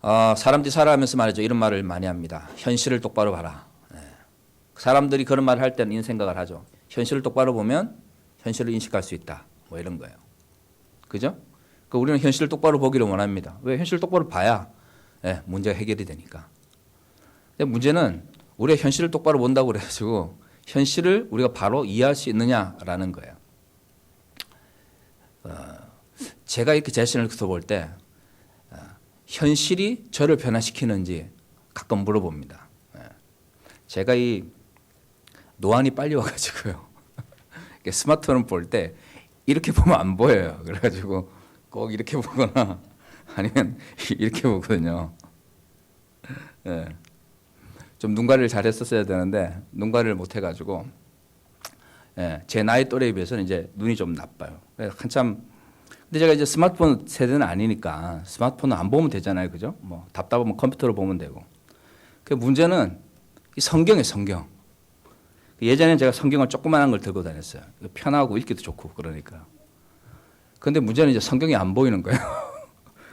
사람들이 살아가면서 말이죠. 이런 말을 많이 합니다. 현실을 똑바로 봐라. 사람들이 그런 말을 할 때는 이런 생각을 하죠. 현실을 똑바로 보면 현실을 인식할 수 있다. 뭐 이런 거예요. 그죠? 우리는 현실을 똑바로 보기를 원합니다. 왜? 현실을 똑바로 봐야 문제가 해결이 되니까. 근데 문제는 우리가 현실을 똑바로 본다고 그래가지고 현실을 우리가 바로 이해할 수 있느냐라는 거예요. 제가 이렇게 제 자신을 볼 때 현실이 저를 변화시키는지 가끔 물어봅니다. 제가 이 노안이 빨리 와가지고요. 스마트폰을 볼 때 이렇게 보면 안 보여요. 그래가지고 꼭 이렇게 보거나 아니면 이렇게 보거든요. 좀 눈 관리를 잘 했었어야 되는데 눈 관리를 못 해가지고 제 나이 또래에 비해서는 이제 눈이 좀 나빠요. 한참 근데 제가 이제 스마트폰 세대는 아니니까 스마트폰은 안 보면 되잖아요, 그죠? 뭐 답답하면 컴퓨터로 보면 되고. 그 문제는 이 성경이에요, 성경. 예전에 제가 성경을 조그만한 걸 들고 다녔어요. 편하고 읽기도 좋고 그러니까. 근데 문제는 이제 성경이 안 보이는 거예요.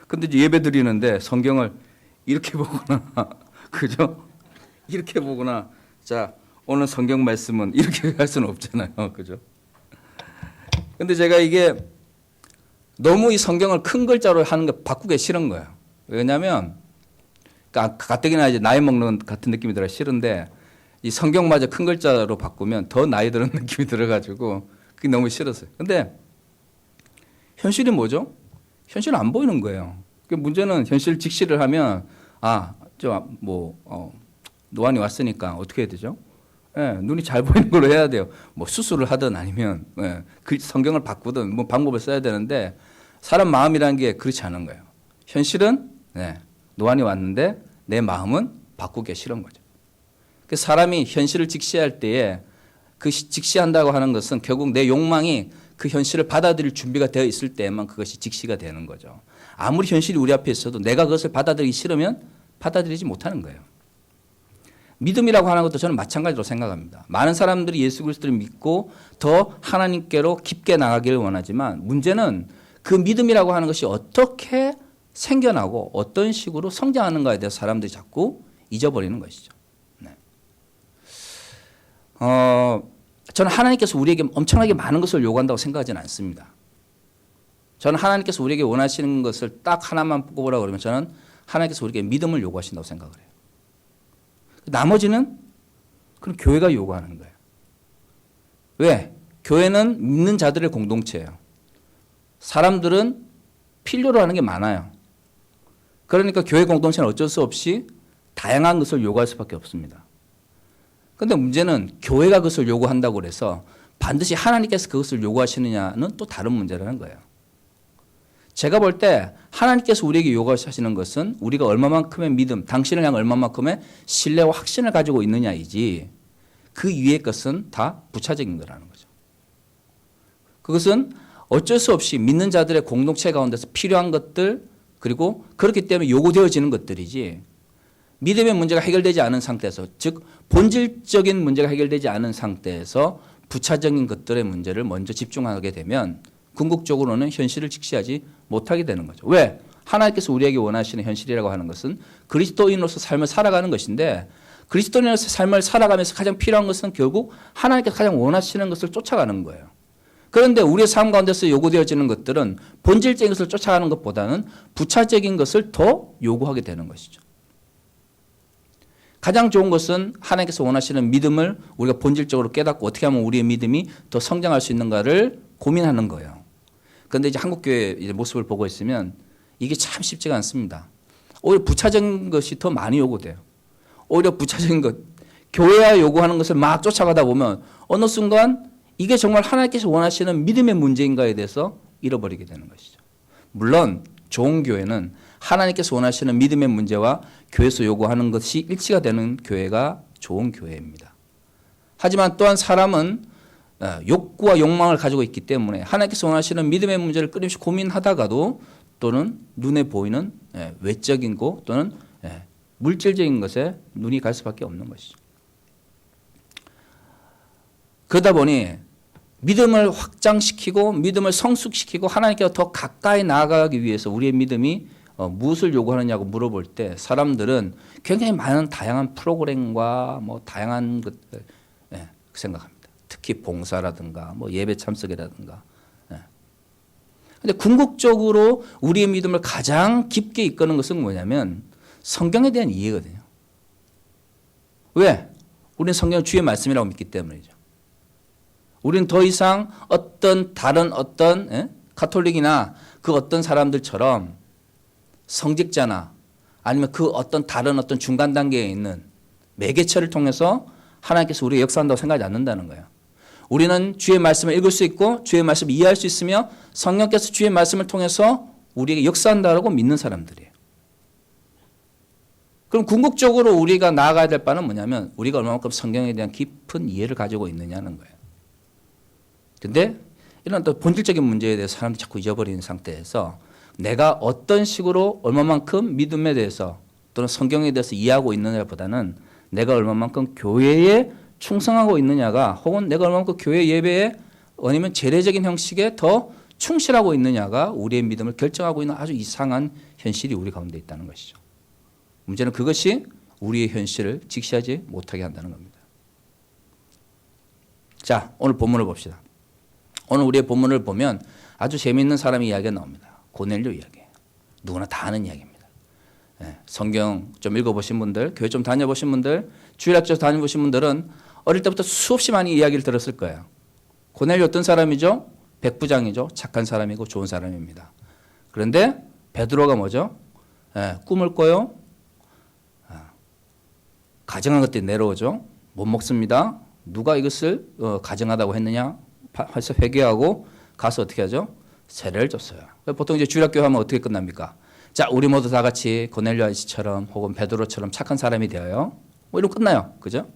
근데 이제 예배 드리는데 성경을 이렇게 보거나, 그죠? 이렇게 보거나, 자, 오늘 성경 말씀은 이렇게 할 수는 없잖아요, 그죠? 근데 제가 이게 너무 이 성경을 큰 글자로 하는 거 바꾸기 싫은 거예요. 왜냐하면 가뜩이나 이제 나이 먹는 같은 느낌이 들어 싫은데 이 성경마저 큰 글자로 바꾸면 더 나이 드는 느낌이 들어가지고 그게 너무 싫었어요. 근데 현실이 뭐죠? 현실은 안 보이는 거예요. 그 문제는 현실 직시를 하면 노안이 왔으니까 어떻게 해야 되죠? 눈이 잘 보이는 걸로 해야 돼요. 뭐 수술을 하든 아니면 그 성경을 바꾸든 뭐 방법을 써야 되는데 사람 마음이라는 게 그렇지 않은 거예요. 현실은 노안이 왔는데 내 마음은 바꾸기 싫은 거죠. 그 사람이 현실을 직시할 때에 그 직시한다고 하는 것은 결국 내 욕망이 그 현실을 받아들일 준비가 되어 있을 때에만 그것이 직시가 되는 거죠. 아무리 현실이 우리 앞에 있어도 내가 그것을 받아들이기 싫으면 받아들이지 못하는 거예요. 믿음이라고 하는 것도 저는 마찬가지로 생각합니다. 많은 사람들이 예수 그리스도를 믿고 더 하나님께로 깊게 나가기를 원하지만 문제는 그 믿음이라고 하는 것이 어떻게 생겨나고 어떤 식으로 성장하는가에 대해서 사람들이 자꾸 잊어버리는 것이죠. 저는 하나님께서 우리에게 엄청나게 많은 것을 요구한다고 생각하지는 않습니다. 저는 하나님께서 우리에게 원하시는 것을 딱 하나만 꼽으라고 그러면 저는 하나님께서 우리에게 믿음을 요구하신다고 생각을 해요. 나머지는 그럼 교회가 요구하는 거예요. 왜? 교회는 믿는 자들의 공동체예요. 사람들은 필요로 하는 게 많아요. 그러니까 교회 공동체는 어쩔 수 없이 다양한 것을 요구할 수밖에 없습니다. 그런데 문제는 교회가 그것을 요구한다고 해서 반드시 하나님께서 그것을 요구하시느냐는 또 다른 문제라는 거예요. 제가 볼 때 하나님께서 우리에게 요구하시는 것은 우리가 얼마만큼의 믿음, 당신을 향한 얼마만큼의 신뢰와 확신을 가지고 있느냐이지 그 위의 것은 다 부차적인 거라는 거죠. 그것은 어쩔 수 없이 믿는 자들의 공동체 가운데서 필요한 것들 그리고 그렇기 때문에 요구되어지는 것들이지 믿음의 문제가 해결되지 않은 상태에서 즉 본질적인 문제가 해결되지 않은 상태에서 부차적인 것들의 문제를 먼저 집중하게 되면 궁극적으로는 현실을 직시하지 못하게 되는 거죠. 왜? 하나님께서 우리에게 원하시는 현실이라고 하는 것은 그리스도인으로서 삶을 살아가는 것인데 그리스도인으로서 삶을 살아가면서 가장 필요한 것은 결국 하나님께서 가장 원하시는 것을 쫓아가는 거예요. 그런데 우리의 삶 가운데서 요구되어지는 것들은 본질적인 것을 쫓아가는 것보다는 부차적인 것을 더 요구하게 되는 것이죠. 가장 좋은 것은 하나님께서 원하시는 믿음을 우리가 본질적으로 깨닫고 어떻게 하면 우리의 믿음이 더 성장할 수 있는가를 고민하는 거예요. 그런데 이제 한국교회 이제 모습을 보고 있으면 이게 참 쉽지가 않습니다. 오히려 부차적인 것이 더 많이 요구돼요. 오히려 부차적인 것, 교회가 요구하는 것을 막 쫓아가다 보면 어느 순간 이게 정말 하나님께서 원하시는 믿음의 문제인가에 대해서 잃어버리게 되는 것이죠. 물론 좋은 교회는 하나님께서 원하시는 믿음의 문제와 교회에서 요구하는 것이 일치가 되는 교회가 좋은 교회입니다. 하지만 또한 사람은 욕구와 욕망을 가지고 있기 때문에 하나님께서 원하시는 믿음의 문제를 끊임없이 고민하다가도 또는 눈에 보이는 외적인 것 또는 물질적인 것에 눈이 갈 수밖에 없는 것이죠. 그러다 보니 믿음을 확장시키고 믿음을 성숙시키고 하나님께서 더 가까이 나아가기 위해서 우리의 믿음이 무엇을 요구하느냐고 물어볼 때 사람들은 굉장히 많은 다양한 프로그램과 뭐 다양한 것들 생각합니다. 특히 봉사라든가 뭐 예배 참석이라든가. 근데 궁극적으로 우리의 믿음을 가장 깊게 이끄는 것은 뭐냐면 성경에 대한 이해거든요. 왜? 우리는 성경을 주의 말씀이라고 믿기 때문이죠. 우리는 더 이상 어떤 다른 가톨릭이나 그 어떤 사람들처럼 성직자나 아니면 그 어떤 다른 어떤 중간 단계에 있는 매개체를 통해서 하나님께서 우리가 역사한다고 생각하지 않는다는 거예요. 우리는 주의 말씀을 읽을 수 있고 주의 말씀을 이해할 수 있으며 성령께서 주의 말씀을 통해서 우리에게 역사한다고 믿는 사람들이에요. 그럼 궁극적으로 우리가 나아가야 될 바는 뭐냐면 우리가 얼마만큼 성경에 대한 깊은 이해를 가지고 있느냐는 거예요. 그런데 이런 또 본질적인 문제에 대해서 사람들이 자꾸 잊어버리는 상태에서 내가 어떤 식으로 얼마만큼 믿음에 대해서 또는 성경에 대해서 이해하고 있느냐보다는 내가 얼마만큼 교회에 충성하고 있느냐가 혹은 내가 얼마만큼 교회 예배에 아니면 제례적인 형식에 더 충실하고 있느냐가 우리의 믿음을 결정하고 있는 아주 이상한 현실이 우리 가운데 있다는 것이죠. 문제는 그것이 우리의 현실을 직시하지 못하게 한다는 겁니다. 자, 오늘 본문을 봅시다. 오늘 우리의 본문을 보면 아주 재미있는 사람의 이야기가 나옵니다. 고넬료 이야기예요. 누구나 다 아는 이야기입니다. 성경 좀 읽어보신 분들, 교회 좀 다녀보신 분들, 주일학교 다녀보신 분들은 어릴 때부터 수없이 많이 이야기를 들었을 거예요. 고넬료 어떤 사람이죠? 백부장이죠. 착한 사람이고 좋은 사람입니다. 그런데 베드로가 뭐죠? 꿈을 꿔요. 가증한 것들이 내려오죠. 못 먹습니다. 누가 이것을 가증하다고 했느냐? 해서 회개하고 가서 어떻게 하죠? 세례를 줬어요. 보통 이제 주일학교 하면 어떻게 끝납니까? 자, 우리 모두 다 같이 고넬료 아저씨처럼 혹은 베드로처럼 착한 사람이 되어요. 뭐 이러면 끝나요. 그죠?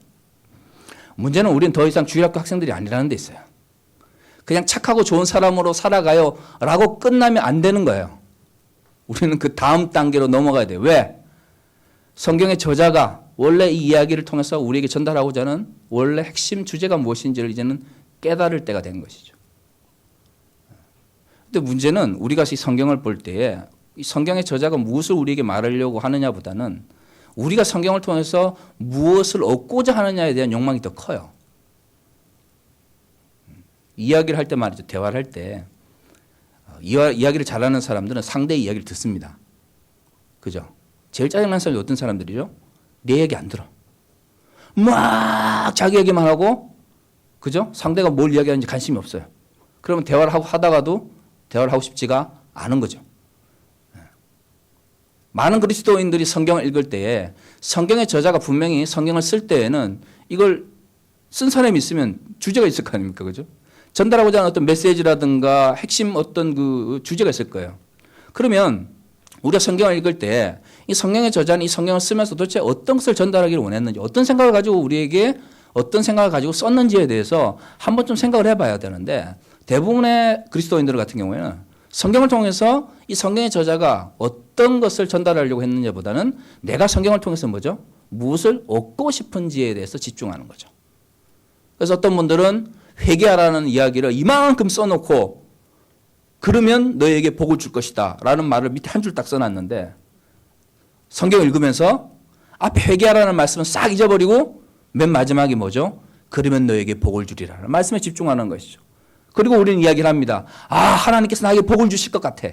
문제는 우리는 더 이상 주일학교 학생들이 아니라는 데 있어요. 그냥 착하고 좋은 사람으로 살아가요 라고 끝나면 안 되는 거예요. 우리는 그 다음 단계로 넘어가야 돼요. 왜? 성경의 저자가 원래 이 이야기를 통해서 우리에게 전달하고자 하는 원래 핵심 주제가 무엇인지를 이제는 깨달을 때가 된 것이죠. 근데 문제는 우리가 이 성경을 볼 때에 이 성경의 저자가 무엇을 우리에게 말하려고 하느냐보다는 우리가 성경을 통해서 무엇을 얻고자 하느냐에 대한 욕망이 더 커요. 이야기를 할 때 말이죠. 대화를 할 때 이야기를 잘하는 사람들은 상대의 이야기를 듣습니다. 그죠? 제일 짜증나는 사람이 어떤 사람들이죠? 내 얘기 안 들어. 막 자기 얘기만 하고, 그죠? 상대가 뭘 이야기하는지 관심이 없어요. 그러면 대화를 하다가도 대화를 하고 싶지가 않은 거죠. 많은 그리스도인들이 성경을 읽을 때에 성경의 저자가 분명히 성경을 쓸 때에는 이걸 쓴 사람이 있으면 주제가 있을 거 아닙니까? 그죠? 전달하고자 하는 어떤 메시지라든가 핵심 어떤 그 주제가 있을 거예요. 그러면 우리가 성경을 읽을 때 이 성경의 저자는 이 성경을 쓰면서 도대체 어떤 것을 전달하기를 원했는지, 어떤 생각을 가지고 우리에게 어떤 생각을 가지고 썼는지에 대해서 한 번쯤 생각을 해봐야 되는데 대부분의 그리스도인들 같은 경우에는 성경을 통해서 이 성경의 저자가 어떤 것을 전달하려고 했느냐보다는 내가 성경을 통해서 뭐죠? 무엇을 얻고 싶은지에 대해서 집중하는 거죠. 그래서 어떤 분들은 회개하라는 이야기를 이만큼 써놓고 그러면 너에게 복을 줄 것이다 라는 말을 밑에 한 줄 딱 써놨는데 성경을 읽으면서 앞에 회개하라는 말씀은 싹 잊어버리고 맨 마지막이 뭐죠? 그러면 너에게 복을 주리라 라는 말씀에 집중하는 것이죠. 그리고 우리는 이야기를 합니다. 아, 하나님께서 나에게 복을 주실 것 같아.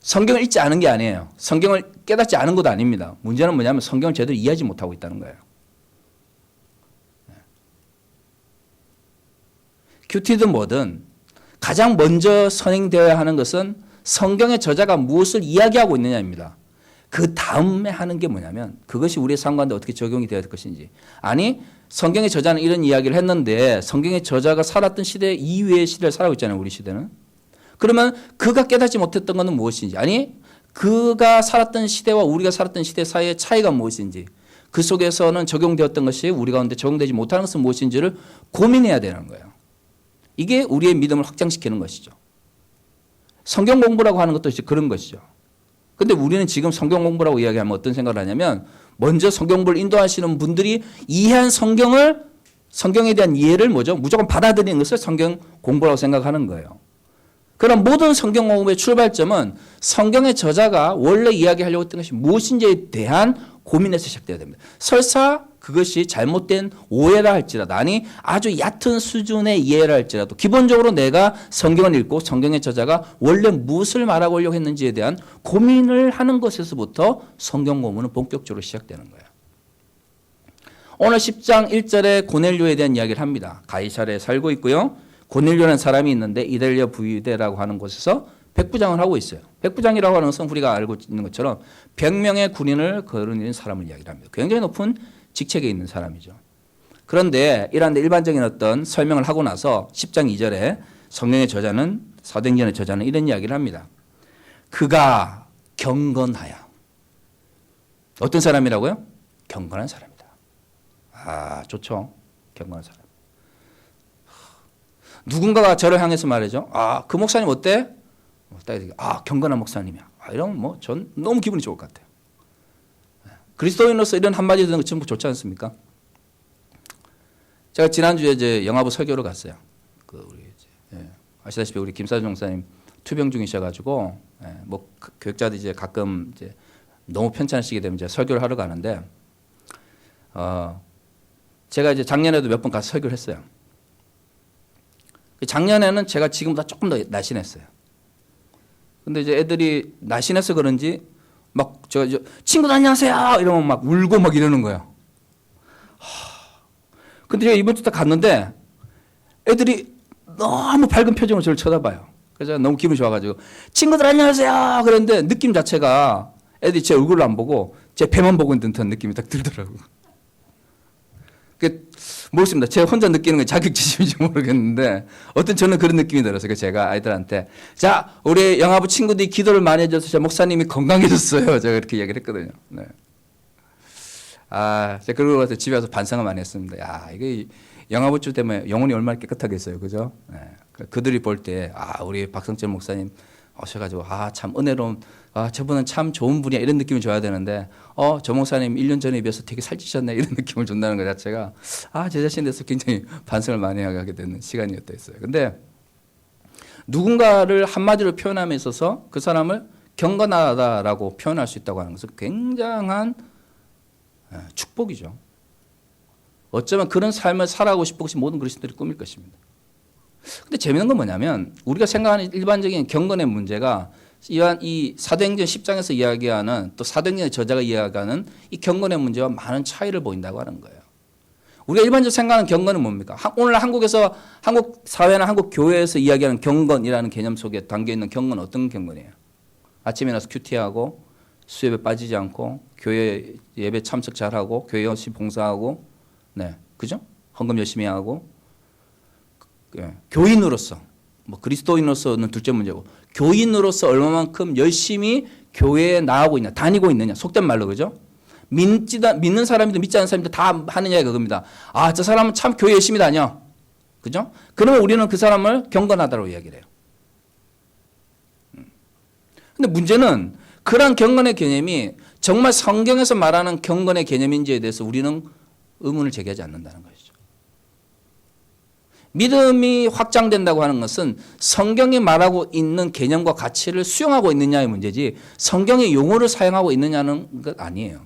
성경을 읽지 않은 게 아니에요. 성경을 깨닫지 않은 것도 아닙니다. 문제는 뭐냐면 성경을 제대로 이해하지 못하고 있다는 거예요. 큐티든 뭐든 가장 먼저 선행되어야 하는 것은 성경의 저자가 무엇을 이야기하고 있느냐입니다. 그 다음에 하는 게 뭐냐면 그것이 우리의 삶 가운데 어떻게 적용이 되어야 될 것인지. 아니, 성경의 저자는 이런 이야기를 했는데 성경의 저자가 살았던 시대 이외의 시대를 살아가고 있잖아요. 우리 시대는. 그러면 그가 깨닫지 못했던 것은 무엇인지, 아니 그가 살았던 시대와 우리가 살았던 시대 사이의 차이가 무엇인지, 그 속에서는 적용되었던 것이 우리 가운데 적용되지 못하는 것은 무엇인지를 고민해야 되는 거예요. 이게 우리의 믿음을 확장시키는 것이죠. 성경 공부라고 하는 것도 그런 것이죠. 근데 우리는 지금 성경 공부라고 이야기하면 어떤 생각을 하냐면 먼저 성경 공부를 인도하시는 분들이 이해한 성경에 대한 이해를 뭐죠? 무조건 받아들이는 것을 성경 공부라고 생각하는 거예요. 그런 모든 성경 공부의 출발점은 성경의 저자가 원래 이야기하려고 했던 것이 무엇인지에 대한 고민에서 시작되어야 됩니다. 설사 그것이 잘못된 오해라 할지라도, 아니 아주 얕은 수준의 이해라 할지라도 기본적으로 내가 성경을 읽고 성경의 저자가 원래 무엇을 말하고 하려고 했는지에 대한 고민을 하는 것에서부터 성경 공부는 본격적으로 시작되는 거예요. 오늘 10장 1절에 고넬료에 대한 이야기를 합니다. 가이사랴에 살고 있고요. 고넬료라는 사람이 있는데 이달리아 부유대라고 하는 곳에서 백부장을 하고 있어요. 백부장이라고 하는 것은 우리가 알고 있는 것처럼 100명의 군인을 거느리는 사람을 이야기를 합니다. 굉장히 높은 직책에 있는 사람이죠. 그런데 이런 일반적인 어떤 설명을 하고 나서 10장 2절에 성경의 저자는, 사도행전의 저자는 이런 이야기를 합니다. 그가 경건하여. 어떤 사람이라고요? 경건한 사람이다. 아, 좋죠. 경건한 사람. 누군가가 저를 향해서 말이죠. 아, 그 목사님 어때? 아, 경건한 목사님이야. 아, 이러면 뭐 전 너무 기분이 좋을 것 같아요. 그리스도인으로서 이런 한마디 듣는 거 전부 좋지 않습니까? 제가 지난주에 이제 영화부 설교를 갔어요. 우리 아시다시피 우리 김사준 목사님 투병 중이셔가지고, 뭐 교육자들 이제 가끔 이제 너무 편찮으시게 되면 이제 설교를 하러 가는데, 제가 이제 작년에도 몇 번 가서 설교를 했어요. 작년에는 제가 지금보다 조금 더 날씬했어요. 근데 이제 애들이 날씬해서 그런지 막 제가 이제 친구들 안녕하세요 이러면 막 울고 막 이러는 거예요. 근데 제가 이번 주 딱 갔는데 애들이 너무 밝은 표정으로 저를 쳐다봐요. 그래서 너무 기분이 좋아가지고 친구들 안녕하세요 그런데 느낌 자체가 애들이 제 얼굴을 안 보고 제 배만 보고 있는 듯한 느낌이 딱 들더라고요. 모르겠습니다. 제가 혼자 느끼는 건 자격지심인지 모르겠는데 어떤 저는 그런 느낌이 들어서 제가 아이들한테 자, 우리 영화부 친구들이 기도를 많이 해줘서 제 목사님이 건강해졌어요. 제가 그렇게 이야기를 했거든요. 네. 아, 제가 그러고 나서 집에 와서 반성을 많이 했습니다. 야, 이게 영화부주 때문에 영혼이 얼마나 깨끗하겠어요. 그죠? 네. 그들이 볼 때 아, 우리 박성철 목사님 오셔가지고 아, 참 은혜로운 아, 저분은 참 좋은 분이야 이런 느낌을 줘야 되는데 저 목사님 1년 전에 비해서 되게 살찌셨네 이런 느낌을 준다는 것 자체가 아, 제 자신에 대해서 굉장히 반성을 많이 하게 되는 시간이었다 했어요. 근데 누군가를 한마디로 표현함에 있어서 그 사람을 경건하다라고 표현할 수 있다고 하는 것은 굉장한 축복이죠. 어쩌면 그런 삶을 살아가고 싶은 것이 모든 그리스도인들의 꿈일 것입니다. 근데 재미있는 건 뭐냐면 우리가 생각하는 일반적인 경건의 문제가 이 사도행전 10장에서 이야기하는 또 사도행전의 저자가 이야기하는 이 경건의 문제와 많은 차이를 보인다고 하는 거예요. 우리가 일반적으로 생각하는 경건은 뭡니까? 오늘 한국에서 한국 사회나 한국 교회에서 이야기하는 경건이라는 개념 속에 담겨 있는 경건은 어떤 경건이에요? 아침에 일어나서 큐티하고 수업에 빠지지 않고 교회 예배 참석 잘하고 교회 열심히 봉사하고 네, 그죠? 헌금 열심히 하고 교인으로서 뭐 그리스도인으로서는 둘째 문제고 교인으로서 얼마만큼 열심히 교회에 나가고 있냐, 다니고 있느냐, 속된 말로 그죠? 믿는 사람이든 믿지 않는 사람이든 다 하느냐가 그겁니다. 아, 저 사람은 참 교회 열심히 다녀, 그죠? 그러면 우리는 그 사람을 경건하다고 이야기를 해요. 근데 문제는 그런 경건의 개념이 정말 성경에서 말하는 경건의 개념인지에 대해서 우리는 의문을 제기하지 않는다는 것이죠. 믿음이 확장된다고 하는 것은 성경이 말하고 있는 개념과 가치를 수용하고 있느냐의 문제지 성경의 용어를 사용하고 있느냐는 것 아니에요.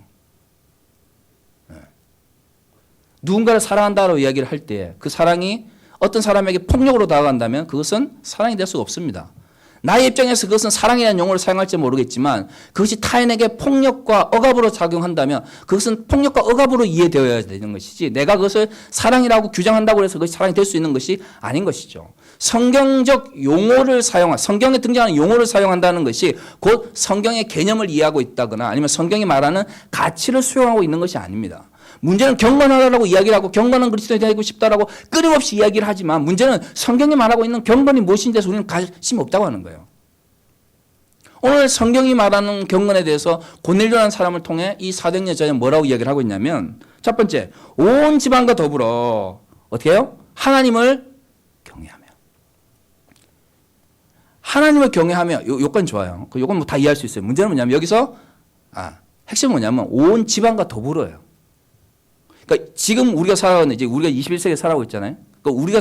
누군가를 사랑한다고 이야기를 할 때 그 사랑이 어떤 사람에게 폭력으로 다가간다면 그것은 사랑이 될 수가 없습니다. 나의 입장에서 그것은 사랑이라는 용어를 사용할지 모르겠지만 그것이 타인에게 폭력과 억압으로 작용한다면 그것은 폭력과 억압으로 이해되어야 되는 것이지 내가 그것을 사랑이라고 규정한다고 해서 그것이 사랑이 될 수 있는 것이 아닌 것이죠. 성경적 용어를 성경에 등장하는 용어를 사용한다는 것이 곧 성경의 개념을 이해하고 있다거나 아니면 성경이 말하는 가치를 수용하고 있는 것이 아닙니다. 문제는 경건하다라고 이야기를 하고 경건한 그리스도인이 되고 싶다라고 끊임없이 이야기를 하지만 문제는 성경이 말하고 있는 경건이 무엇인지에 대해서 우리는 관심이 없다고 하는 거예요. 오늘 성경이 말하는 경건에 대해서 고넬료라는 사람을 통해 이 사도행전 저자는 뭐라고 이야기를 하고 있냐면 첫 번째, 온 집안과 더불어 어떻게 해요? 하나님을 경외하며. 하나님을 경외하며 요건 좋아요. 그 요건 뭐 다 이해할 수 있어요. 문제는 뭐냐면 여기서 핵심은 뭐냐면 온 집안과 더불어요. 그러니까 지금 우리가 살아가는 이제 우리가 21세기에 살아가고 있잖아요. 그러니까 우리가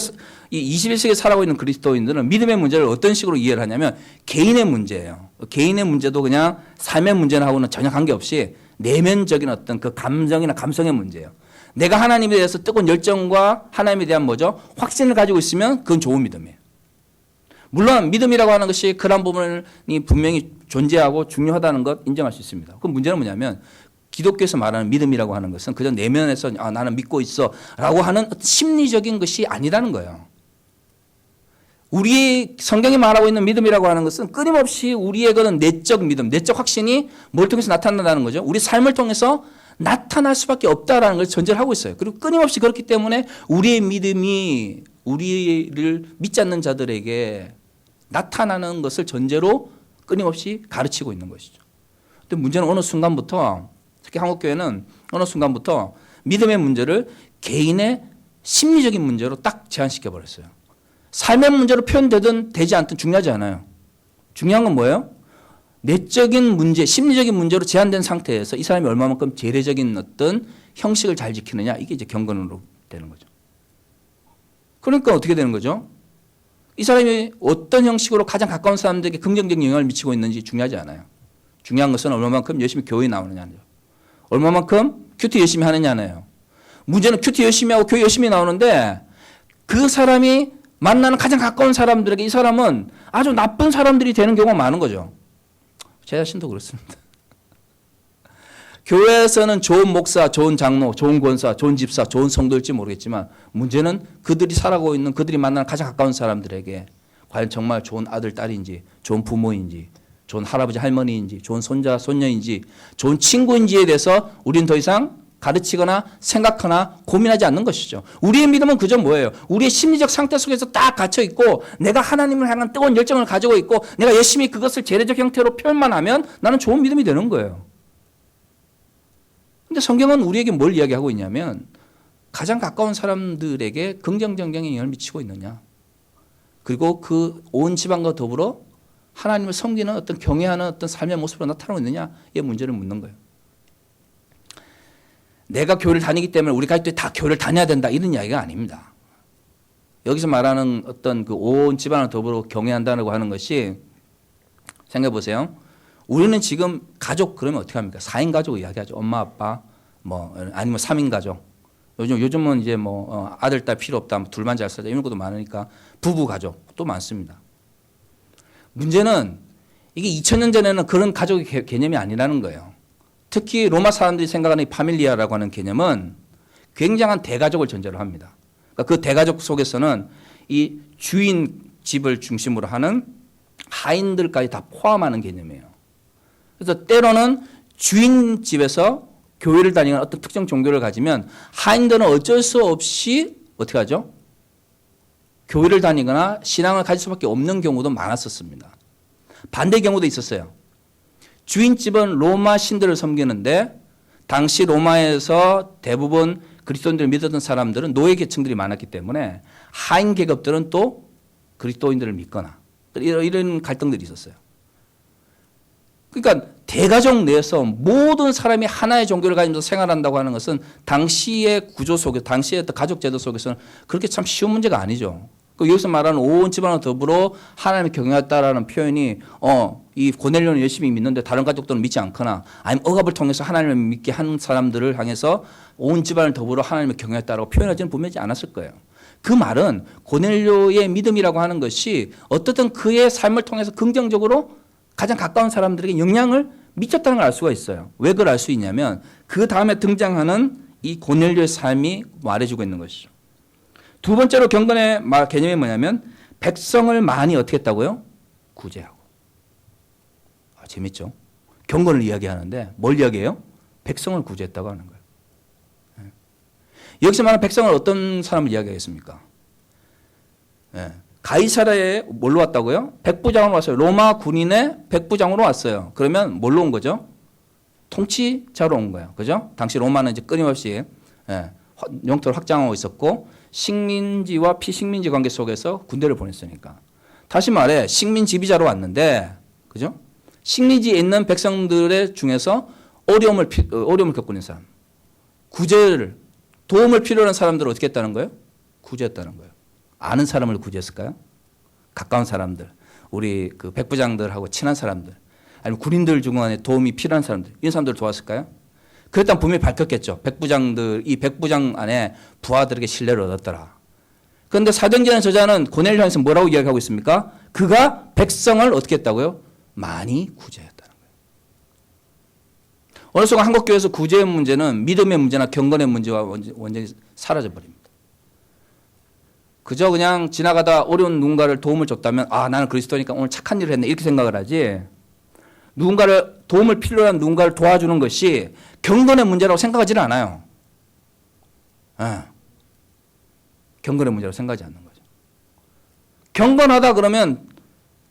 이 21세기에 살아가고 있는 그리스도인들은 믿음의 문제를 어떤 식으로 이해를 하냐면 개인의 문제예요. 개인의 문제도 그냥 삶의 문제하고는 전혀 관계없이 내면적인 어떤 그 감정이나 감성의 문제예요. 내가 하나님에 대해서 뜨거운 열정과 하나님에 대한 뭐죠? 확신을 가지고 있으면 그건 좋은 믿음이에요. 물론 믿음이라고 하는 것이 그런 부분이 분명히 존재하고 중요하다는 것 인정할 수 있습니다. 그 문제는 뭐냐면 기독교에서 말하는 믿음이라고 하는 것은 그저 내면에서 나는 믿고 있어 라고 하는 심리적인 것이 아니라는 거예요. 우리 성경이 말하고 있는 믿음이라고 하는 것은 끊임없이 우리의 그런 내적 믿음, 내적 확신이 뭘 통해서 나타난다는 거죠. 우리 삶을 통해서 나타날 수밖에 없다라는 걸 전제를 하고 있어요. 그리고 끊임없이 그렇기 때문에 우리의 믿음이 우리를 믿지 않는 자들에게 나타나는 것을 전제로 끊임없이 가르치고 있는 것이죠. 근데 문제는 어느 순간부터 특히 한국교회는 어느 순간부터 믿음의 문제를 개인의 심리적인 문제로 딱 제한시켜 버렸어요. 삶의 문제로 표현되든 되지 않든 중요하지 않아요. 중요한 건 뭐예요? 내적인 문제, 심리적인 문제로 제한된 상태에서 이 사람이 얼마만큼 재래적인 어떤 형식을 잘 지키느냐 이게 이제 경건으로 되는 거죠. 그러니까 어떻게 되는 거죠? 이 사람이 어떤 형식으로 가장 가까운 사람들에게 긍정적인 영향을 미치고 있는지 중요하지 않아요. 중요한 것은 얼마만큼 열심히 교회에 나오느냐죠. 얼마만큼 큐티 열심히 하느냐네요. 문제는 큐티 열심히 하고 교회 열심히 나오는데 그 사람이 만나는 가장 가까운 사람들에게 이 사람은 아주 나쁜 사람들이 되는 경우가 많은 거죠. 제 자신도 그렇습니다. 교회에서는 좋은 목사, 좋은 장로, 좋은 권사, 좋은 집사, 좋은 성도일지 모르겠지만 문제는 그들이 살아가고 있는 그들이 만나는 가장 가까운 사람들에게 과연 정말 좋은 아들, 딸인지 좋은 부모인지 좋은 할아버지, 할머니인지 좋은 손자, 손녀인지 좋은 친구인지에 대해서 우리는 더 이상 가르치거나 생각하거나 고민하지 않는 것이죠. 우리의 믿음은 그저 뭐예요? 우리의 심리적 상태 속에서 딱 갇혀 있고 내가 하나님을 향한 뜨거운 열정을 가지고 있고 내가 열심히 그것을 재래적 형태로 표현만 하면 나는 좋은 믿음이 되는 거예요. 근데 성경은 우리에게 뭘 이야기하고 있냐면 가장 가까운 사람들에게 긍정적인 영향을 미치고 있느냐. 그리고 그 온 집안과 더불어 하나님을 섬기는 어떤 경외하는 어떤 삶의 모습으로 나타나고 있느냐의 문제를 묻는 거예요. 내가 교회를 다니기 때문에 우리 가족들이 다 교회를 다녀야 된다 이런 이야기가 아닙니다. 여기서 말하는 어떤 그 온 집안을 더불어 경외한다고 하는 것이 생각해 보세요. 우리는 지금 가족 그러면 어떻게 합니까? 4인 가족을 이야기하죠. 엄마, 아빠, 뭐 아니면 3인 가족. 요즘은 이제 뭐 아들, 딸 필요 없다, 둘만 잘 살자 이런 것도 많으니까 부부 가족 또 많습니다. 문제는 이게 2000년 전에는 그런 가족의 개념이 아니라는 거예요. 특히 로마 사람들이 생각하는 이 파밀리아라고 하는 개념은 굉장한 대가족을 전제로 합니다. 그러니까 그 대가족 속에서는 이 주인 집을 중심으로 하는 하인들까지 다 포함하는 개념이에요. 그래서 때로는 주인 집에서 교회를 다니는 어떤 특정 종교를 가지면 하인들은 어쩔 수 없이 어떻게 하죠? 교회를 다니거나 신앙을 가질 수밖에 없는 경우도 많았었습니다. 반대 경우도 있었어요. 주인집은 로마 신들을 섬기는데 당시 로마에서 대부분 그리스도인들을 믿었던 사람들은 노예 계층들이 많았기 때문에 하인 계급들은 또 그리스도인들을 믿거나 이런 갈등들이 있었어요. 그러니까 대가족 내에서 모든 사람이 하나의 종교를 가지면서 생활한다고 하는 것은 당시의 구조 속에 당시의 어떤 가족 제도 속에서는 그렇게 참 쉬운 문제가 아니죠. 여기서 말하는 온 집안을 더불어 하나님을 경외했다라는 표현이 이 고넬료는 열심히 믿는데 다른 가족들은 믿지 않거나 아니면 억압을 통해서 하나님을 믿게 하는 사람들을 향해서 온 집안을 더불어 하나님을 경외했다라고 표현하지는 분명히 않았을 거예요. 그 말은 고넬료의 믿음이라고 하는 것이 어떻든 그의 삶을 통해서 긍정적으로 가장 가까운 사람들에게 영향을 미쳤다는 걸 알 수가 있어요. 왜 그걸 알 수 있냐면 그 다음에 등장하는 이 고넬료의 삶이 말해주고 있는 것이죠. 두 번째로 경건의 개념이 뭐냐면 백성을 많이 어떻게 했다고요? 구제하고. 재밌죠? 경건을 이야기하는데 뭘 이야기해요? 백성을 구제했다고 하는 거예요. 여기서 말하는 백성을 어떤 사람을 이야기하겠습니까? 가이사랴에 뭘로 왔다고요? 백부장으로 왔어요. 로마 군인의 백부장으로 왔어요. 그러면 뭘로 온 거죠? 통치자로 온 거예요. 그죠? 당시 로마는 이제 끊임없이 영토를 확장하고 있었고 식민지와 피식민지 관계 속에서 군대를 보냈으니까. 다시 말해 식민 지배자로 왔는데 그죠? 식민지에 있는 백성들의 중에서 어려움을 겪고 있는 사람. 구제를 도움을 필요로 하는 사람들을 어떻게 했다는 거예요? 구제했다는 거예요. 아는 사람을 구제했을까요? 가까운 사람들, 우리 그 백부장들하고 친한 사람들, 아니면 군인들 중간에 도움이 필요한 사람들, 이런 사람들을 도왔을까요? 그랬다면 분명히 밝혔겠죠. 백부장들, 이 백부장 안에 부하들에게 신뢰를 얻었더라. 그런데 사도행전의 저자는 고넬료한테 뭐라고 이야기하고 있습니까? 그가 백성을 어떻게 했다고요? 많이 구제했다는 거예요. 어느 순간 한국교회에서 구제의 문제는 믿음의 문제나 경건의 문제와 완전히 사라져버립니다. 그저 그냥 지나가다 어려운 누군가를 도움을 줬다면 아 나는 그리스도니까 오늘 착한 일을 했네 이렇게 생각을 하지, 누군가를 도움을 필요로 한 누군가를 도와주는 것이 경건의 문제라고 생각하지는 않아요. 경건의 문제라고 생각하지 않는 거죠. 경건하다 그러면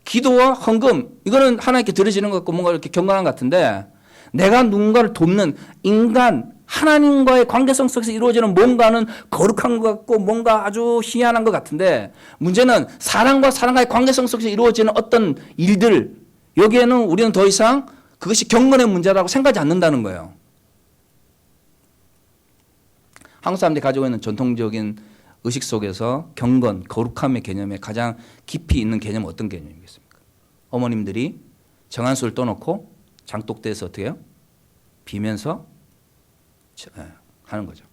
기도와 헌금 이거는 하나님께 드려지는 것 같고 뭔가 이렇게 경건한 것 같은데, 내가 누군가를 돕는 인간 하나님과의 관계성 속에서 이루어지는 뭔가는 거룩한 것 같고 뭔가 아주 희한한 것 같은데, 문제는 사람과 사람과의 관계성 속에서 이루어지는 어떤 일들, 여기에는 우리는 더 이상 그것이 경건의 문제라고 생각하지 않는다는 거예요. 한국 사람들이 가지고 있는 전통적인 의식 속에서 경건, 거룩함의 개념에 가장 깊이 있는 개념은 어떤 개념이겠습니까? 어머님들이 정한수를 떠놓고 장독대에서 어떻게 해요? 비면서 하는 거죠.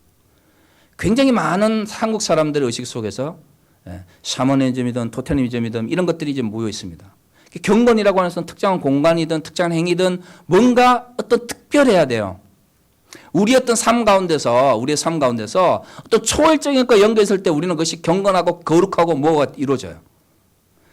굉장히 많은 한국 사람들의 의식 속에서 샤머니즘이든 토테미즘이든 이런 것들이 이제 모여 있습니다. 경건이라고 하는 것은 특정한 공간이든 특정한 행위든 뭔가 어떤 특별해야 돼요. 우리의 어떤 삶 가운데서 어떤 초월적인 것과 연결했을 때 우리는 그것이 경건하고 거룩하고 뭐가 이루어져요.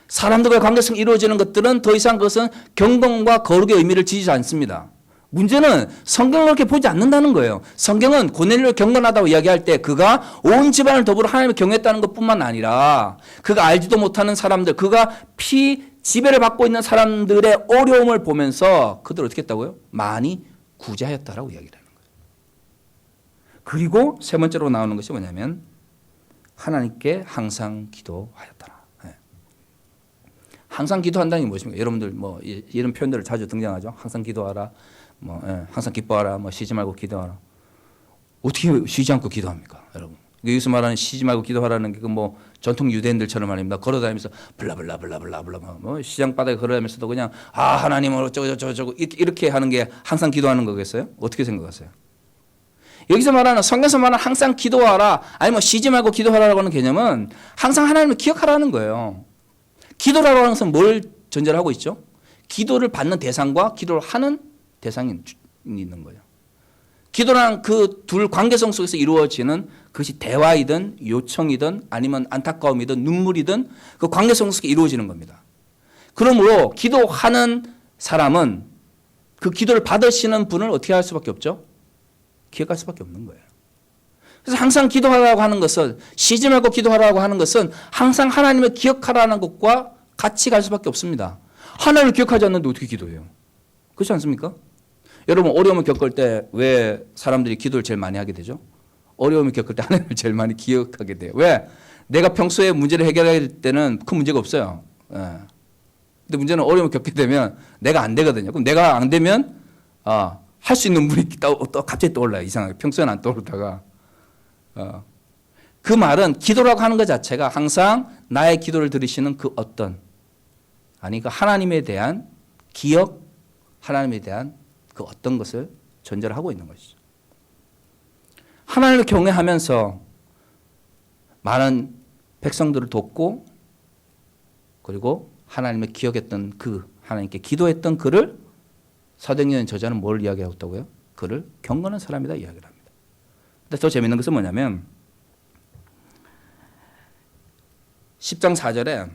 사람들과의 관계성이 이루어지는 것들은 더 이상 그것은 경건과 거룩의 의미를 지니지 않습니다. 문제는 성경을 그렇게 보지 않는다는 거예요. 성경은 고넬료를 경건하다고 이야기할 때 그가 온 집안을 더불어 하나님을 경외했다는 것뿐만 아니라 그가 알지도 못하는 사람들, 그가 지배를 받고 있는 사람들의 어려움을 보면서 그들을 어떻게 했다고요? 많이 구제하였다라고 이야기를 하는 거예요. 그리고 세 번째로 나오는 것이 뭐냐면 하나님께 항상 기도하였더라. 항상 기도한다는 게 무엇입니까? 여러분들 뭐 이런 표현들을 자주 등장하죠. 항상 기도하라, 항상 기뻐하라, 쉬지 말고 기도하라. 어떻게 쉬지 않고 기도합니까, 여러분? 여기서 말하는 쉬지 말고 기도하라는 게 뭐 전통 유대인들처럼 말입니다. 걸어다니면서 블라블라블라블라블라 시장 바닥에 걸어다니면서도 그냥 하나님을 어쩌고 이렇게 하는 게 항상 기도하는 거겠어요? 어떻게 생각하세요? 여기서 말하는 성경에서 말하는 항상 기도하라, 아니면 쉬지 말고 기도하라고 하는 개념은 항상 하나님을 기억하라는 거예요. 기도라고 하는 것은 뭘 전제를 하고 있죠? 기도를 받는 대상과 기도를 하는 대상이 있는 거예요. 기도라는 그 둘 관계성 속에서 이루어지는 그것이 대화이든 요청이든 아니면 안타까움이든 눈물이든 그 관계성 속에 이루어지는 겁니다. 그러므로 기도하는 사람은 그 기도를 받으시는 분을 어떻게 할 수밖에 없죠? 기억할 수밖에 없는 거예요. 그래서 항상 기도하라고 하는 것은, 쉬지 말고 기도하라고 하는 것은 항상 하나님을 기억하라는 것과 같이 갈 수밖에 없습니다. 하나님을 기억하지 않는데 어떻게 기도해요? 그렇지 않습니까? 여러분 어려움을 겪을 때 왜 사람들이 기도를 제일 많이 하게 되죠? 어려움을 겪을 때 하나님을 제일 많이 기억하게 돼요. 왜? 내가 평소에 문제를 해결할 때는 큰 문제가 없어요. 근데 문제는 어려움을 겪게 되면 내가 안 되거든요. 그럼 내가 안 되면 할 수 있는 분이 또 갑자기 떠올라요. 이상하게. 평소에는 안 떠오르다가. 그 말은 기도라고 하는 것 자체가 항상 나의 기도를 들으시는 그 어떤, 그 하나님에 대한 기억, 하나님에 대한 그 어떤 것을 전제를 하고 있는 것이죠. 하나님을 경외하면서 많은 백성들을 돕고, 그리고 하나님을 기억했던 하나님께 기도했던 그를 사도행전 저자는 뭘 이야기하고 있다고요? 그를 경건한 사람이다 이야기를 합니다. 근데 더 재밌는 것은 뭐냐면 10장 4절에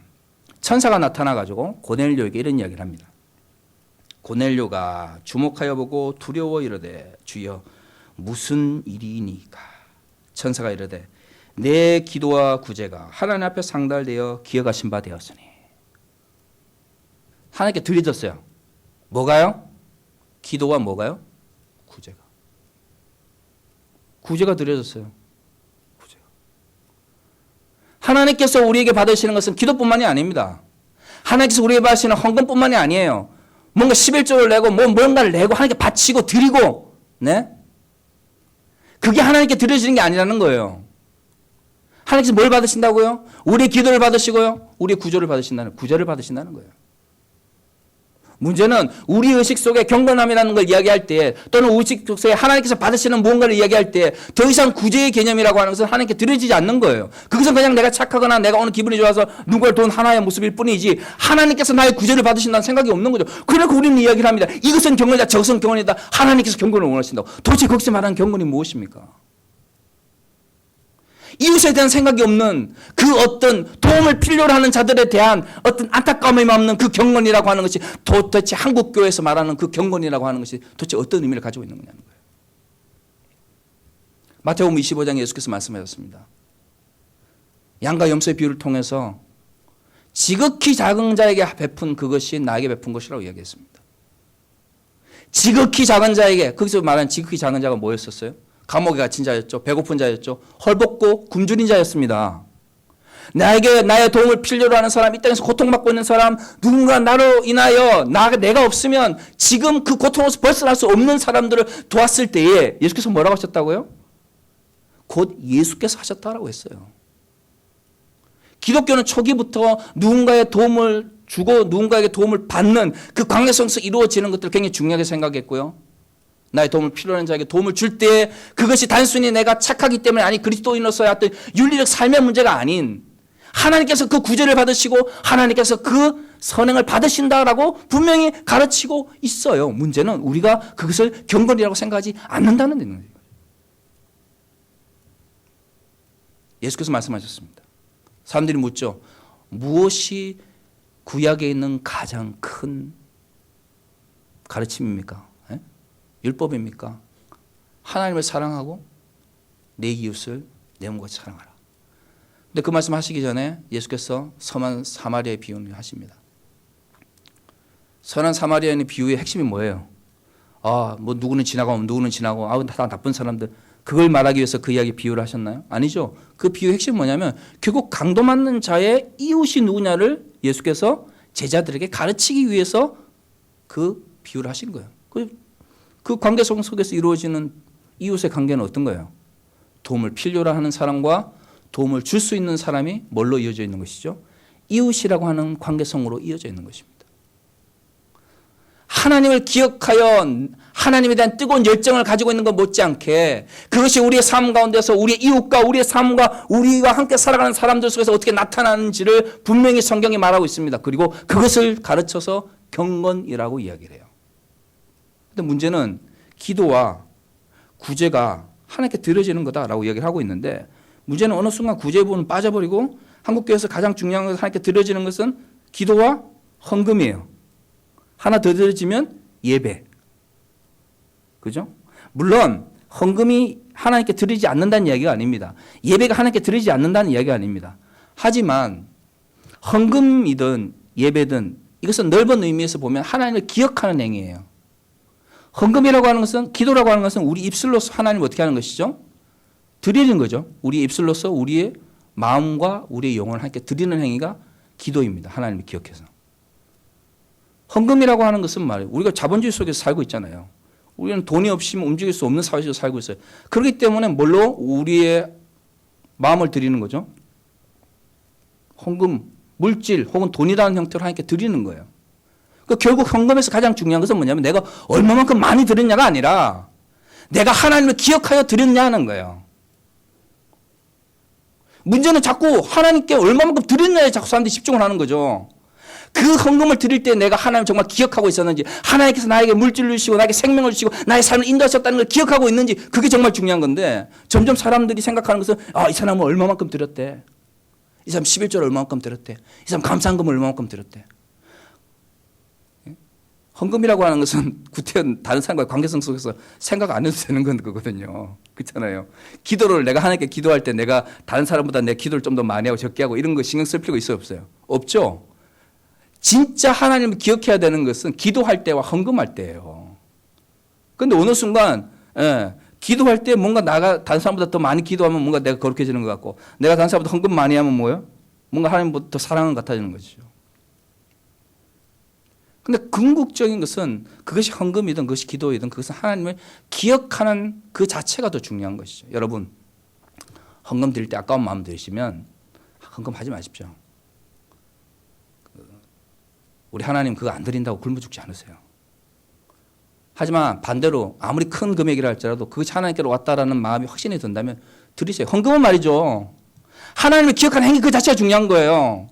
천사가 나타나가지고 고넬료에게 이런 이야기를 합니다. 고넬료가 주목하여 보고 두려워 이르되 주여 무슨 일이니까? 천사가 이르되 내 기도와 구제가 하나님 앞에 상달되어 기억하신 바 되었으니. 하나님께 드려졌어요. 뭐가요? 기도와 뭐가요? 구제가 드려졌어요. 구제가. 하나님께서 우리에게 받으시는 것은 기도뿐만이 아닙니다. 하나님께서 우리에게 받으시는 헌금뿐만이 아니에요. 뭔가 11조를 내고 뭔가를 내고 하나님께 바치고 드리고, 네? 그게 하나님께 드려지는 게 아니라는 거예요. 하나님께서 뭘 받으신다고요? 우리의 기도를 받으시고요. 우리의 구조를 받으신다는 거예요. 문제는 우리 의식 속에 경건함이라는 걸 이야기할 때 또는 의식 속에 하나님께서 받으시는 무언가를 이야기할 때 더 이상 구제의 개념이라고 하는 것은 하나님께 드려지지 않는 거예요. 그것은 그냥 내가 착하거나 내가 오늘 기분이 좋아서 누구를 도운 하나의 모습일 뿐이지 하나님께서 나의 구제를 받으신다는 생각이 없는 거죠. 그러니까 우리는 이야기를 합니다. 이것은 경건이다, 저것은 경건이다. 하나님께서 경건을 원하신다고. 도대체 거기서 말하는 경건이 무엇입니까? 이웃에 대한 생각이 없는 그 어떤 도움을 필요로 하는 자들에 대한 어떤 안타까움이 없는 그 경건이라고 하는 것이 도대체 한국교회에서 말하는 그 경건이라고 하는 것이 도대체 어떤 의미를 가지고 있는 거냐는 거예요. 마태복음 25장에 예수께서 말씀하셨습니다. 양과 염소의 비유를 통해서 지극히 작은 자에게 베푼 그것이 나에게 베푼 것이라고 이야기했습니다. 지극히 작은 자에게, 거기서 말하는 지극히 작은 자가 뭐였었어요? 감옥에 갇힌 자였죠. 배고픈 자였죠. 헐벗고 굶주린 자였습니다. 나에게 나의 도움을 필요로 하는 사람, 이 땅에서 고통받고 있는 사람, 누군가 나로 인하여 내가 없으면 지금 그 고통에서 벗어날 수 없는 사람들을 도왔을 때에 예수께서 뭐라고 하셨다고요? 곧 예수께서 하셨다라고 했어요. 기독교는 초기부터 누군가의 도움을 주고 누군가에게 도움을 받는 그 관계 속에서 이루어지는 것들을 굉장히 중요하게 생각했고요. 나의 도움을 필요한 자에게 도움을 줄 때 그것이 단순히 내가 착하기 때문에 아니 그리스도인으로서의 어떤 윤리적 삶의 문제가 아닌 하나님께서 그 구제를 받으시고 하나님께서 그 선행을 받으신다라고 분명히 가르치고 있어요. 문제는 우리가 그것을 경건이라고 생각하지 않는다는 거예요. 예수께서 말씀하셨습니다. 사람들이 묻죠. 무엇이 구약에 있는 가장 큰 가르침입니까? 율법입니까? 하나님을 사랑하고 내 이웃을 내 몸같이 사랑하라. 근데 그 말씀 하시기 전에 예수께서 선한 사마리아의 비유를 하십니다. 선한 사마리아인의 비유의 핵심이 뭐예요? 뭐 누구는 지나가면 누구는 지나고 다 나쁜 사람들. 그걸 말하기 위해서 그 이야기 비유를 하셨나요? 아니죠. 그 비유의 핵심은 뭐냐면 결국 강도 맞는 자의 이웃이 누구냐를 예수께서 제자들에게 가르치기 위해서 그 비유를 하신 거예요. 그 관계 속에서 이루어지는 이웃의 관계는 어떤 거예요? 도움을 필요로 하는 사람과 도움을 줄 수 있는 사람이 뭘로 이어져 있는 것이죠? 이웃이라고 하는 관계성으로 이어져 있는 것입니다. 하나님을 기억하여 하나님에 대한 뜨거운 열정을 가지고 있는 것 못지않게 그것이 우리의 삶 가운데서 우리의 이웃과 우리의 삶과 우리와 함께 살아가는 사람들 속에서 어떻게 나타나는지를 분명히 성경이 말하고 있습니다. 그리고 그것을 가르쳐서 경건이라고 이야기를 해요. 근데 문제는 기도와 구제가 하나님께 드려지는 거다라고 이야기를 하고 있는데 문제는 어느 순간 구제 부분은 빠져버리고 한국교회에서 가장 중요한 것은 하나님께 드려지는 것은 기도와 헌금이에요. 하나 더 드려지면 예배. 그죠? 물론 헌금이 하나님께 드리지 않는다는 이야기가 아닙니다. 예배가 하나님께 드리지 않는다는 이야기가 아닙니다. 하지만 헌금이든 예배든 이것은 넓은 의미에서 보면 하나님을 기억하는 행위예요. 헌금이라고 하는 것은 기도라고 하는 것은 우리 입술로서 하나님을 어떻게 하는 것이죠? 드리는 거죠. 우리 입술로서 우리의 마음과 우리의 영혼을 하나님께 드리는 행위가 기도입니다. 하나님을 기억해서. 헌금이라고 하는 것은 말이에요. 우리가 자본주의 속에서 살고 있잖아요. 우리는 돈이 없이면 움직일 수 없는 사회에서 살고 있어요. 그렇기 때문에 뭘로 우리의 마음을 드리는 거죠? 헌금, 물질 혹은 돈이라는 형태로 하나님께 드리는 거예요. 결국 헌금에서 가장 중요한 것은 뭐냐면 내가 얼마만큼 많이 드렸냐가 아니라 내가 하나님을 기억하여 드렸냐 하는 거예요. 문제는 자꾸 하나님께 얼마만큼 드렸냐에 자꾸 사람들이 집중을 하는 거죠. 그 헌금을 드릴 때 내가 하나님을 정말 기억하고 있었는지 하나님께서 나에게 물질을 주시고 나에게 생명을 주시고 나의 삶을 인도하셨다는 걸 기억하고 있는지 그게 정말 중요한 건데 점점 사람들이 생각하는 것은 이 사람은 얼마만큼 드렸대. 이 사람 11조를 얼마만큼 드렸대. 이 사람 감사한금을 얼마만큼 드렸대. 헌금이라고 하는 것은 구태현 다른 사람과의 관계성 속에서 생각 안 해도 되는 거거든요. 그렇잖아요. 기도를 내가 하나님께 기도할 때 내가 다른 사람보다 내 기도를 좀 더 많이 하고 적게 하고 이런 거 신경 쓸 필요가 있어요, 없어요? 없죠. 진짜 하나님을 기억해야 되는 것은 기도할 때와 헌금할 때예요. 그런데 어느 순간 기도할 때 뭔가 나가 다른 사람보다 더 많이 기도하면 뭔가 내가 거룩해지는 것 같고 내가 다른 사람보다 헌금 많이 하면 뭐예요? 뭔가 하나님보다 더 사랑하는 것 같아지는 것이죠. 근데 궁극적인 것은 그것이 헌금이든 그것이 기도이든 그것은 하나님을 기억하는 그 자체가 더 중요한 것이죠. 여러분, 헌금 드릴 때 아까운 마음 들으시면 헌금하지 마십시오. 우리 하나님 그거 안 드린다고 굶어 죽지 않으세요. 하지만 반대로 아무리 큰 금액이라 할지라도 그것이 하나님께로 왔다라는 마음이 확신이 든다면 드리세요. 헌금은 말이죠. 하나님을 기억하는 행위 그 자체가 중요한 거예요.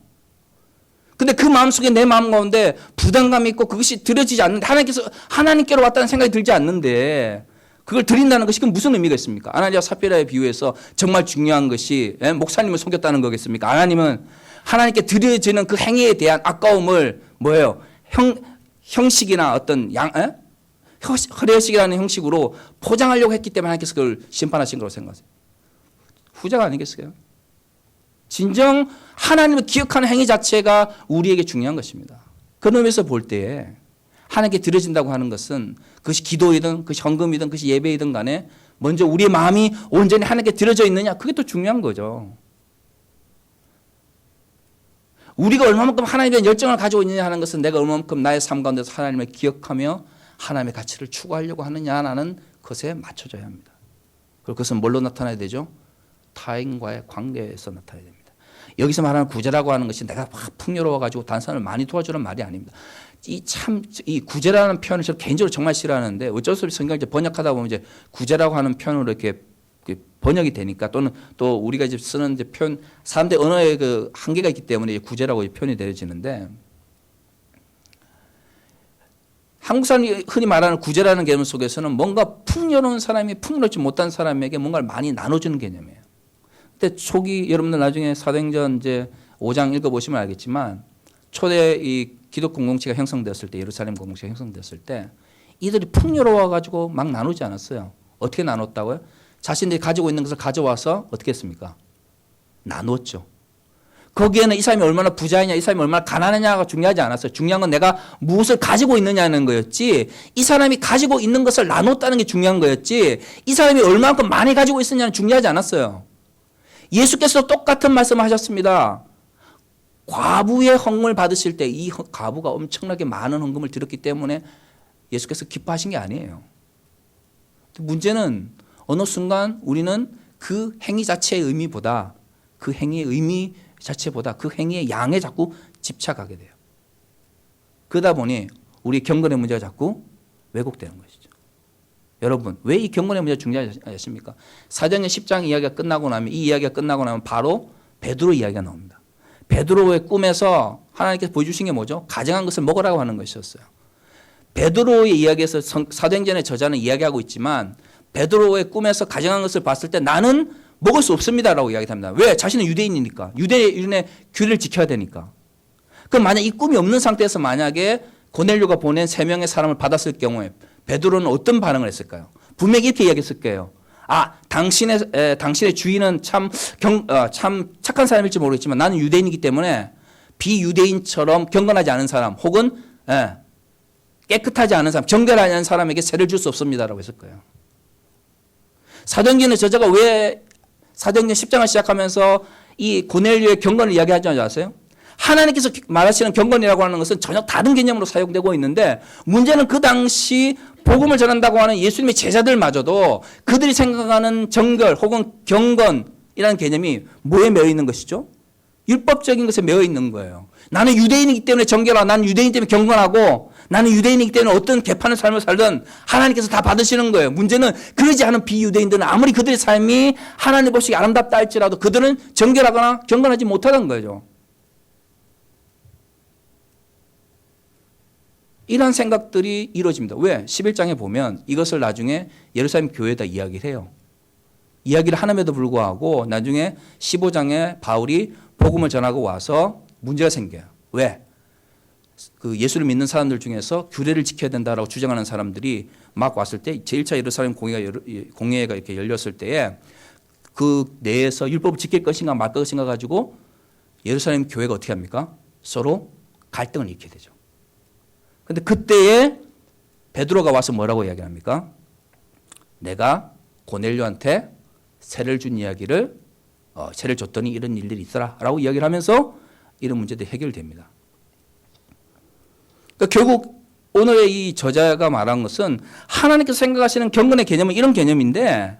근데 그 마음속에 내 마음 가운데 부담감이 있고 그것이 드려지지 않는데 하나님께로 왔다는 생각이 들지 않는데 그걸 드린다는 것이 그럼 무슨 의미가 있습니까? 아나니아와 삽비라의 비유에서 정말 중요한 것이 목사님을 속였다는 거겠습니까? 하나님은 하나님께 드려지는 그 행위에 대한 아까움을 뭐예요? 형식이나 어떤 허례식이라는 형식으로 포장하려고 했기 때문에 하나님께서 그걸 심판하신 거라고 생각하세요. 후자가 아니겠어요? 진정 하나님을 기억하는 행위 자체가 우리에게 중요한 것입니다. 그런 의미에서 볼 때에 하나님께 드려진다고 하는 것은 그것이 기도이든 그것이 헌금이든 그것이 예배이든 간에 먼저 우리의 마음이 온전히 하나님께 드려져 있느냐 그게 더 중요한 거죠. 우리가 얼마만큼 하나님에 대한 열정을 가지고 있느냐 하는 것은 내가 얼마만큼 나의 삶 가운데서 하나님을 기억하며 하나님의 가치를 추구하려고 하느냐라는 것에 맞춰져야 합니다. 그리고 그것은 뭘로 나타나야 되죠? 타인과의 관계에서 나타나야 됩니다. 여기서 말하는 구제라고 하는 것이 내가 풍요로워가지고 다른 사람을 많이 도와주는 말이 아닙니다. 이 구제라는 표현을 저는 개인적으로 정말 싫어하는데 어쩔 수 없이 성경을 이제 번역하다 보면 이제 구제라고 하는 표현으로 이렇게 번역이 되니까 또는 또 우리가 이제 쓰는 이제 표현 사람들의 언어의 그 한계가 있기 때문에 구제라고 표현이 되어지는데 한국 사람이 흔히 말하는 구제라는 개념 속에서는 뭔가 풍요로운 사람이 풍요롭지 못한 사람에게 뭔가를 많이 나눠주는 개념이에요. 근데 초기 여러분들 나중에 사도행전 이제 5장 읽어보시면 알겠지만 초대 이 기독 공동체가 형성되었을 때 예루살렘 공동체가 형성되었을 때 이들이 풍요로워 가지고 막 나누지 않았어요. 어떻게 나눴다고요? 자신들이 가지고 있는 것을 가져와서 어떻게 했습니까? 나누었죠. 거기에는 이 사람이 얼마나 부자이냐 이 사람이 얼마나 가난하냐가 중요하지 않았어요. 중요한 건 내가 무엇을 가지고 있느냐는 거였지 이 사람이 가지고 있는 것을 나눴다는 게 중요한 거였지 이 사람이 얼마만큼 많이 가지고 있느냐는 중요하지 않았어요. 예수께서 똑같은 말씀을 하셨습니다. 과부의 헌금을 받으실 때 이 과부가 엄청나게 많은 헌금을 드렸기 때문에 예수께서 기뻐하신 게 아니에요. 문제는 어느 순간 우리는 그 행위 자체의 의미보다 그 행위의 의미 자체보다 그 행위의 양에 자꾸 집착하게 돼요. 그러다 보니 우리 경건의 문제가 자꾸 왜곡되는 것이죠. 여러분 왜 이 경건의 문제가 중요하지 않습니까? 사도행전 10장 이야기가 끝나고 나면 이 이야기가 끝나고 나면 바로 베드로 이야기가 나옵니다. 베드로의 꿈에서 하나님께서 보여주신 게 뭐죠? 가증한 것을 먹으라고 하는 것이었어요. 베드로의 이야기에서 사도행전의 저자는 이야기하고 있지만 베드로의 꿈에서 가증한 것을 봤을 때 나는 먹을 수 없습니다라고 이야기합니다. 왜? 자신은 유대인이니까. 유대인의 규례를 지켜야 되니까. 그럼 만약 이 꿈이 없는 상태에서 만약에 고넬료가 보낸 3명의 사람을 받았을 경우에 베드로는 어떤 반응을 했을까요? 분명히 이렇게 이야기했을 거예요. 당신의 주인은 참 착한 사람일지 모르겠지만 나는 유대인이기 때문에 비유대인처럼 경건하지 않은 사람 혹은 깨끗하지 않은 사람, 정결하지 않은 사람에게 세를 줄 수 없습니다라고 했을 거예요. 사도행전의 저자가 왜 사도행전 10장을 시작하면서 이 고넬료의 경건을 이야기하지 않으세요? 하나님께서 말하시는 경건이라고 하는 것은 전혀 다른 개념으로 사용되고 있는데 문제는 그 당시 복음을 전한다고 하는 예수님의 제자들마저도 그들이 생각하는 정결 혹은 경건이라는 개념이 뭐에 매여 있는 것이죠? 율법적인 것에 매여 있는 거예요. 나는 유대인이기 때문에 정결하고 나는 유대인 때문에 경건하고 나는 유대인이기 때문에 어떤 개판의 삶을 살든 하나님께서 다 받으시는 거예요. 문제는 그러지 않은 비유대인들은 아무리 그들의 삶이 하나님 보시기에 아름답다 할지라도 그들은 정결하거나 경건하지 못하는 거죠. 이런 생각들이 이루어집니다. 왜? 11장에 보면 이것을 나중에 예루살렘 교회에다 이야기를 해요. 이야기를 하는데도 불구하고 나중에 15장에 바울이 복음을 전하고 와서 문제가 생겨요. 왜? 그 예수를 믿는 사람들 중에서 규례를 지켜야 된다라고 주장하는 사람들이 막 왔을 때 제1차 예루살렘 공회가 이렇게 열렸을 때에 그 내에서 율법을 지킬 것인가 말 것인가 가지고 예루살렘 교회가 어떻게 합니까? 서로 갈등을 일으키게 되죠. 근데 그때에 베드로가 와서 뭐라고 이야기합니까? 내가 고넬료한테 세를 준 이야기를 세를 줬더니 이런 일들이 있더라라고 이야기를 하면서 이런 문제들이 해결됩니다. 그러니까 결국 오늘의 이 저자가 말한 것은 하나님께서 생각하시는 경건의 개념은 이런 개념인데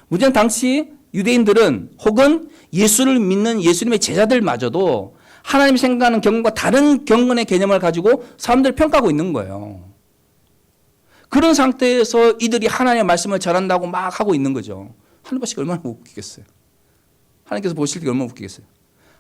문제는 당시 유대인들은 혹은 예수를 믿는 예수님의 제자들마저도 하나님이 생각하는 경건과 다른 경건의 개념을 가지고 사람들을 평가하고 있는 거예요. 그런 상태에서 이들이 하나님의 말씀을 전한다고 막 하고 있는 거죠. 하나님 보시기 얼마나 웃기겠어요. 하나님께서 보실 때 얼마나 웃기겠어요.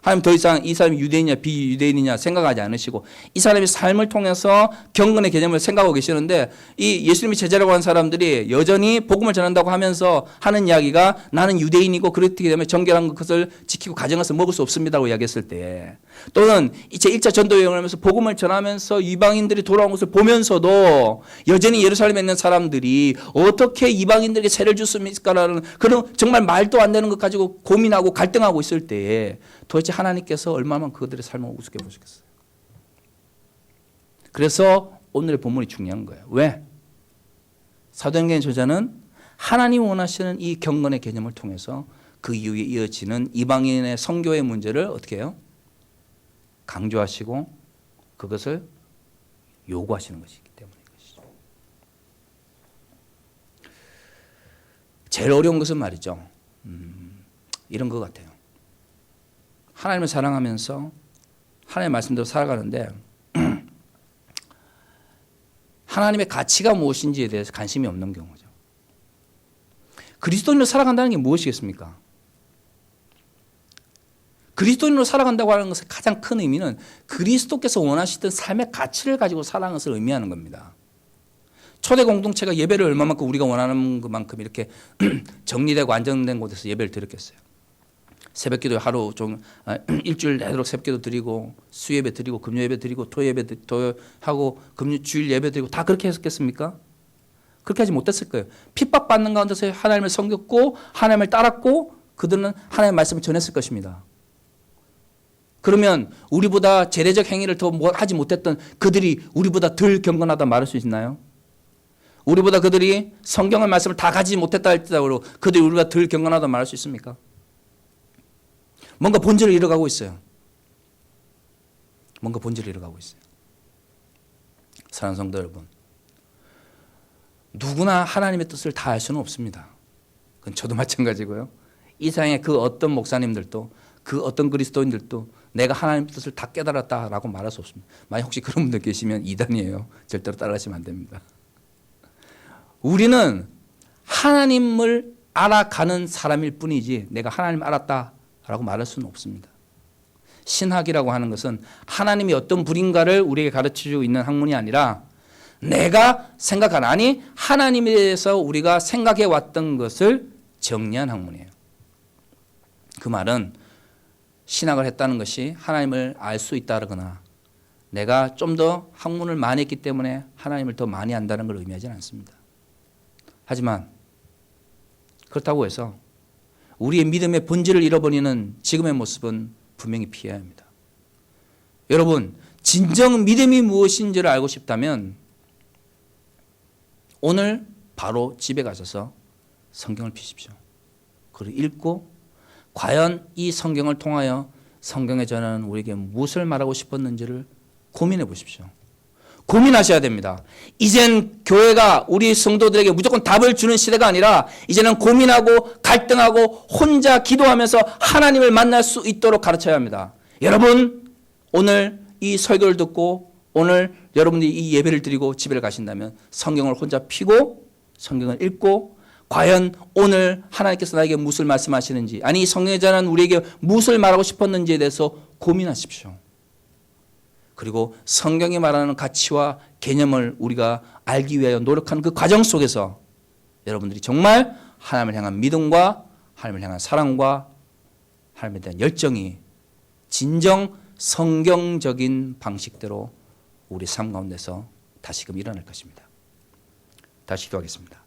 하나님 더 이상 이 사람이 유대인이냐 비유대인이냐 생각하지 않으시고 이 사람의 삶을 통해서 경건의 개념을 생각하고 계시는데 이 예수님이 제자라고 하는 사람들이 여전히 복음을 전한다고 하면서 하는 이야기가 나는 유대인이고 그렇기 때문에 정결한 것을 지키고 가정한 것을 먹을 수 없습니다라고 이야기했을 때, 또는 제 1차 전도 여행을 하면서 복음을 전하면서 이방인들이 돌아온 것을 보면서도 여전히 예루살렘에 있는 사람들이 어떻게 이방인들에게 세를 줬습니까라는 그런 정말 말도 안 되는 것 가지고 고민하고 갈등하고 있을 때에 도대체 하나님께서 얼마나 그들의 삶을 우습게 보시겠어요. 그래서 오늘의 본문이 중요한 거예요. 왜? 사도행전의 저자는 하나님 원하시는 이 경건의 개념을 통해서 그 이후에 이어지는 이방인의 선교의 문제를 어떻게 해요? 강조하시고 그것을 요구하시는 것이기 때문인 것이죠. 제일 어려운 것은 말이죠. 이런 것 같아요. 하나님을 사랑하면서 하나님의 말씀대로 살아가는데 하나님의 가치가 무엇인지에 대해서 관심이 없는 경우죠. 그리스도인으로 살아간다는 게 무엇이겠습니까? 그리스도인으로 살아간다고 하는 것의 가장 큰 의미는 그리스도께서 원하시던 삶의 가치를 가지고 살아가는 것을 의미하는 겁니다. 초대 공동체가 예배를 얼마만큼 우리가 원하는 것만큼 이렇게 정리되고 안정된 곳에서 예배를 드렸겠어요. 새벽기도 하루 좀 일주일 내도록 새벽기도 드리고 수예배 드리고 금요예배 드리고 토예배 하고 주일 예배 드리고 다 그렇게 했겠습니까? 그렇게 하지 못했을 거예요. 핍박받는 가운데서 하나님을 섬겼고 하나님을 따랐고 그들은 하나님의 말씀을 전했을 것입니다. 그러면 우리보다 제례적 행위를 더 하지 못했던 그들이 우리보다 덜 경건하다 말할 수 있나요? 우리보다 그들이 성경의 말씀을 다 가지지 못했다 할지라도 그들이 우리보다 덜 경건하다 말할 수 있습니까? 뭔가 본질을 잃어가고 있어요. 뭔가 본질을 잃어가고 있어요. 사랑하는 성도 여러분, 누구나 하나님의 뜻을 다 알 수는 없습니다. 그건 저도 마찬가지고요. 이 세상의 그 어떤 목사님들도 그 어떤 그리스도인들도 내가 하나님의 뜻을 다 깨달았다라고 말할 수 없습니다. 만약 혹시 그런 분들 계시면 이단이에요. 절대로 따라하시면 안 됩니다. 우리는 하나님을 알아가는 사람일 뿐이지 내가 하나님을 알았다라고 말할 수는 없습니다. 신학이라고 하는 것은 하나님이 어떤 분인가를 우리에게 가르쳐주고 있는 학문이 아니라 내가 생각한, 아니 하나님에 대해서 우리가 생각해 왔던 것을 정리한 학문이에요. 그 말은 신학을 했다는 것이 하나님을 알 수 있다거나 내가 좀 더 학문을 많이 했기 때문에 하나님을 더 많이 안다는 걸 의미하지는 않습니다. 하지만 그렇다고 해서 우리의 믿음의 본질을 잃어버리는 지금의 모습은 분명히 피해야 합니다. 여러분, 진정 믿음이 무엇인지를 알고 싶다면 오늘 바로 집에 가셔서 성경을 펴십시오. 그리고 읽고 과연 이 성경을 통하여 성경의 전하는 우리에게 무엇을 말하고 싶었는지를 고민해 보십시오. 고민하셔야 됩니다. 이젠 교회가 우리 성도들에게 무조건 답을 주는 시대가 아니라 이제는 고민하고 갈등하고 혼자 기도하면서 하나님을 만날 수 있도록 가르쳐야 합니다. 여러분, 오늘 이 설교를 듣고 오늘 여러분들이 이 예배를 드리고 집에 가신다면 성경을 혼자 펴고 성경을 읽고 과연 오늘 하나님께서 나에게 무엇을 말씀하시는지, 아니 성경에 전한 우리에게 무엇을 말하고 싶었는지에 대해서 고민하십시오. 그리고 성경이 말하는 가치와 개념을 우리가 알기 위하여 노력하는 그 과정 속에서 여러분들이 정말 하나님을 향한 믿음과 하나님을 향한 사랑과 하나님에 대한 열정이 진정 성경적인 방식대로 우리 삶 가운데서 다시금 일어날 것입니다. 다시 기도하겠습니다.